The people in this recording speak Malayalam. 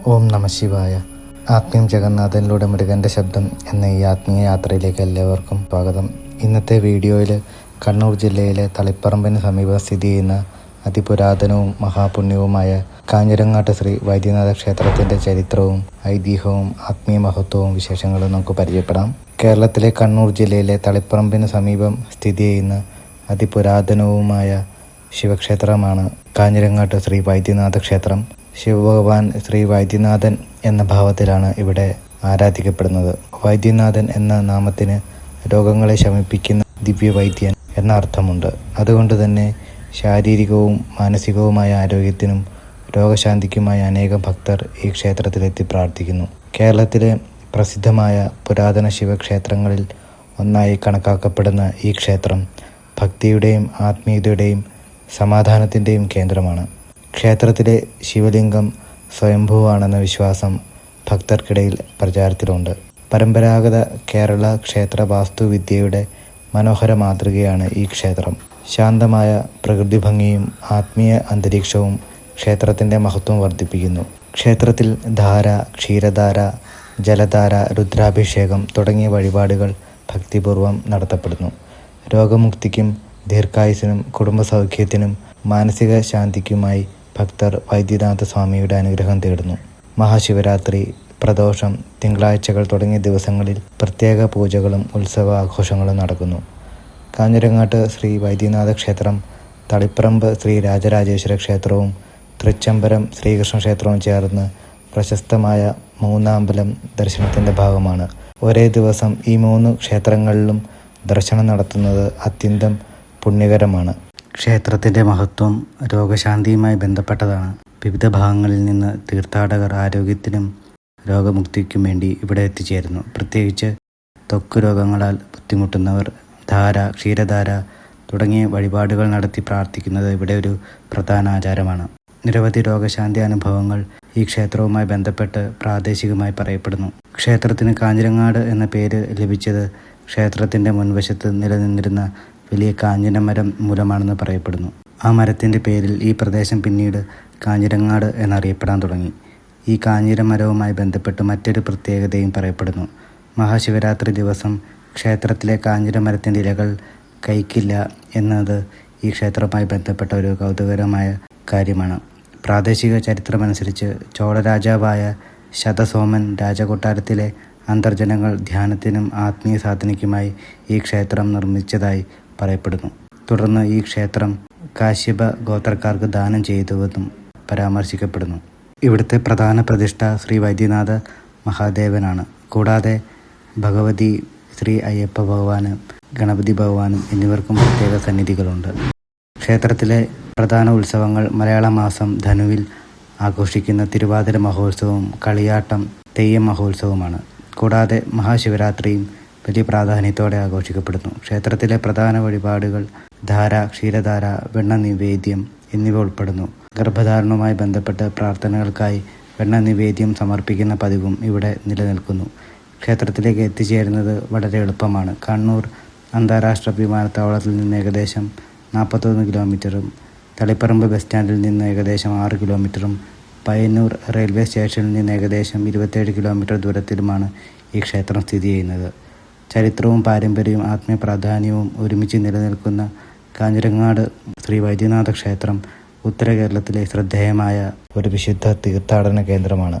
ഓം നമ ശിവായ. ആത്മീയം ജഗന്നാഥനിലൂടെ മുരുകൻ്റെ ശബ്ദം എന്ന ഈ ആത്മീയ യാത്രയിലേക്ക് എല്ലാവർക്കും സ്വാഗതം. ഇന്നത്തെ വീഡിയോയിൽ കണ്ണൂർ ജില്ലയിലെ തളിപ്പറമ്പിന് സമീപം സ്ഥിതി ചെയ്യുന്ന അതിപുരാതനവും മഹാപുണ്യവുമായ കാഞ്ഞിരങ്ങാട്ട് ശ്രീ വൈദ്യനാഥ ക്ഷേത്രത്തിൻ്റെ ചരിത്രവും ഐതിഹ്യവും ആത്മീയ മഹത്വവും വിശേഷങ്ങളും നമുക്ക് പരിചയപ്പെടാം. കേരളത്തിലെ കണ്ണൂർ ജില്ലയിലെ തളിപ്പറമ്പിന് സമീപം സ്ഥിതി ചെയ്യുന്ന അതിപുരാതനവുമായ ശിവക്ഷേത്രമാണ് കാഞ്ഞിരങ്ങാട്ട് ശ്രീ വൈദ്യനാഥ ക്ഷേത്രം. ശിവഭഗവാൻ ശ്രീ വൈദ്യനാഥൻ എന്ന ഭാവത്തിലാണ് ഇവിടെ ആരാധിക്കപ്പെടുന്നത്. വൈദ്യനാഥൻ എന്ന നാമത്തിന് രോഗങ്ങളെ ശമിപ്പിക്കുന്ന ദിവ്യവൈദ്യൻ എന്ന അർത്ഥമുണ്ട്. അതുകൊണ്ട് തന്നെ ശാരീരികവും മാനസികവുമായ ആരോഗ്യത്തിനും രോഗശാന്തിക്കുമായി അനേകം ഭക്തർ ഈ ക്ഷേത്രത്തിലെത്തി പ്രാർത്ഥിക്കുന്നു. കേരളത്തിലെ പ്രസിദ്ധമായ പുരാതന ശിവക്ഷേത്രങ്ങളിൽ ഒന്നായി കണക്കാക്കപ്പെടുന്ന ഈ ക്ഷേത്രം ഭക്തിയുടെയും ആത്മീയതയുടെയും സമാധാനത്തിൻ്റെയും കേന്ദ്രമാണ്. ക്ഷേത്രത്തിലെ ശിവലിംഗം സ്വയംഭൂവാണെന്ന വിശ്വാസം ഭക്തർക്കിടയിൽ പ്രചാരത്തിലുണ്ട്. പരമ്പരാഗത കേരള ക്ഷേത്ര വാസ്തുവിദ്യയുടെ മനോഹര മാതൃകയാണ് ഈ ക്ഷേത്രം. ശാന്തമായ പ്രകൃതി ഭംഗിയും ആത്മീയ അന്തരീക്ഷവും ക്ഷേത്രത്തിൻ്റെ മഹത്വം വർദ്ധിപ്പിക്കുന്നു. ക്ഷേത്രത്തിൽ ധാര, ക്ഷീരധാര, ജലധാര, രുദ്രാഭിഷേകം തുടങ്ങിയ വഴിപാടുകൾ ഭക്തിപൂർവം നടത്തപ്പെടുന്നു. രോഗമുക്തിക്കും ദീർഘായുസ്സിനും കുടുംബസൗഖ്യത്തിനും മാനസിക ശാന്തിക്കുമായി ഭക്തർ വൈദ്യനാഥ സ്വാമിയുടെ അനുഗ്രഹം തേടുന്നു. മഹാശിവരാത്രി, പ്രദോഷം, തിങ്കളാഴ്ചകൾ തുടങ്ങിയ ദിവസങ്ങളിൽ പ്രത്യേക പൂജകളും ഉത്സവ ആഘോഷങ്ങളും നടക്കുന്നു. കാഞ്ഞിരങ്ങാട്ട് ശ്രീ വൈദ്യനാഥ ക്ഷേത്രം തളിപ്പറമ്പ് ശ്രീ രാജരാജേശ്വര ക്ഷേത്രവും തൃച്ചംബരം ശ്രീകൃഷ്ണ ക്ഷേത്രവും ചേർന്ന് പ്രശസ്തമായ മൂന്നാമ്പലം ദർശനത്തിൻ്റെ ഭാഗമാണ്. ഒരേ ദിവസം ഈ 3 ക്ഷേത്രങ്ങളിലും ദർശനം നടത്തുന്നത് അത്യന്തം പുണ്യകരമാണ്. ക്ഷേത്രത്തിൻ്റെ മഹത്വം രോഗശാന്തിയുമായി ബന്ധപ്പെട്ടതാണ്. വിവിധ ഭാഗങ്ങളിൽ നിന്ന് തീർത്ഥാടകർ ആരോഗ്യത്തിനും രോഗമുക്തിക്കും വേണ്ടി ഇവിടെ എത്തിച്ചേരുന്നു. പ്രത്യേകിച്ച് ത്വക്ക് രോഗങ്ങളാൽ ബുദ്ധിമുട്ടുന്നവർ ധാര, ക്ഷീരധാര തുടങ്ങിയ വഴിപാടുകൾ നടത്തി പ്രാർത്ഥിക്കുന്നത് ഇവിടെ ഒരു പ്രധാന ആചാരമാണ്. നിരവധി രോഗശാന്തി അനുഭവങ്ങൾ ഈ ക്ഷേത്രവുമായി ബന്ധപ്പെട്ട് പ്രാദേശികമായി പറയപ്പെടുന്നു. ക്ഷേത്രത്തിന് കാഞ്ഞിരങ്ങാട് എന്ന പേര് ലഭിച്ചത് ക്ഷേത്രത്തിൻ്റെ മുൻവശത്ത് നിലനിന്നിരുന്ന വലിയ കാഞ്ഞിരമരം മൂലമാണെന്ന് പറയപ്പെടുന്നു. ആ മരത്തിൻ്റെ പേരിൽ ഈ പ്രദേശം പിന്നീട് കാഞ്ഞിരങ്ങാട് എന്നറിയപ്പെടാൻ തുടങ്ങി. ഈ കാഞ്ഞിരമരവുമായി ബന്ധപ്പെട്ട് മറ്റൊരു പ്രത്യേകതയും പറയപ്പെടുന്നു. മഹാശിവരാത്രി ദിവസം ക്ഷേത്രത്തിലെ കാഞ്ഞിരമരത്തിൻ്റെ ഇലകൾ കഴിക്കില്ല എന്നത് ഈ ക്ഷേത്രവുമായി ബന്ധപ്പെട്ട ഒരു കൗതുകകരമായ കാര്യമാണ്. പ്രാദേശിക ചരിത്രമനുസരിച്ച് ചോളരാജാവായ ശതസോമൻ രാജകൊട്ടാരത്തിലെ അന്തർജനങ്ങൾ ധ്യാനത്തിനും ആത്മീയ സാധനയ്ക്കുമായി ഈ ക്ഷേത്രം നിർമ്മിച്ചതായി പറയപ്പെടുന്നു. തുടർന്ന് ഈ ക്ഷേത്രം കാശ്യപ ഗോത്രക്കാർക്ക് ദാനം ചെയ്തുവെന്നും പരാമർശിക്കപ്പെടുന്നു. ഇവിടുത്തെ പ്രധാന പ്രതിഷ്ഠ ശ്രീ വൈദ്യനാഥ മഹാദേവനാണ്. കൂടാതെ ഭഗവതി, ശ്രീ അയ്യപ്പ ഭഗവാനും ഗണപതി ഭഗവാനും എന്നിവർക്കും പ്രത്യേക സന്നിധികളുണ്ട്. ക്ഷേത്രത്തിലെ പ്രധാന ഉത്സവങ്ങൾ മലയാള മാസം ധനുവിൽ ആഘോഷിക്കുന്ന തിരുവാതിര മഹോത്സവവും കളിയാട്ടം, തെയ്യം മഹോത്സവവുമാണ്. കൂടാതെ മഹാശിവരാത്രിയും വലിയ പ്രാധാന്യത്തോടെ ആഘോഷിക്കപ്പെടുന്നു. ക്ഷേത്രത്തിലെ പ്രധാന വഴിപാടുകൾ ധാര, ക്ഷീരധാര, വെണ്ണ നിവേദ്യം എന്നിവ ഉൾപ്പെടുന്നു. ഗർഭധാരണവുമായി ബന്ധപ്പെട്ട് പ്രാർത്ഥനകൾക്കായി വെണ്ണ നിവേദ്യം സമർപ്പിക്കുന്ന പതിവും ഇവിടെ നിലനിൽക്കുന്നു. ക്ഷേത്രത്തിലേക്ക് എത്തിച്ചേരുന്നത് വളരെ എളുപ്പമാണ്. കണ്ണൂർ അന്താരാഷ്ട്ര വിമാനത്താവളത്തിൽ നിന്ന് ഏകദേശം 41 കിലോമീറ്ററും തളിപ്പറമ്പ് ബസ് സ്റ്റാൻഡിൽ നിന്ന് ഏകദേശം 6 കിലോമീറ്ററും പയ്യന്നൂർ റെയിൽവേ സ്റ്റേഷനിൽ നിന്ന് ഏകദേശം 27 കിലോമീറ്റർ ദൂരത്തിലുമാണ് ഈ ക്ഷേത്രം സ്ഥിതി ചെയ്യുന്നത്. ചരിത്രവും പാരമ്പര്യവും ആത്മീയ പ്രാധാന്യവും ഒരുമിച്ച് നിലനിൽക്കുന്ന കാഞ്ഞിരങ്ങാട് ശ്രീ വൈദ്യനാഥ ക്ഷേത്രം ഉത്തര കേരളത്തിലെ ശ്രദ്ധേയമായ ഒരു വിശുദ്ധ തീർത്ഥാടന കേന്ദ്രമാണ്.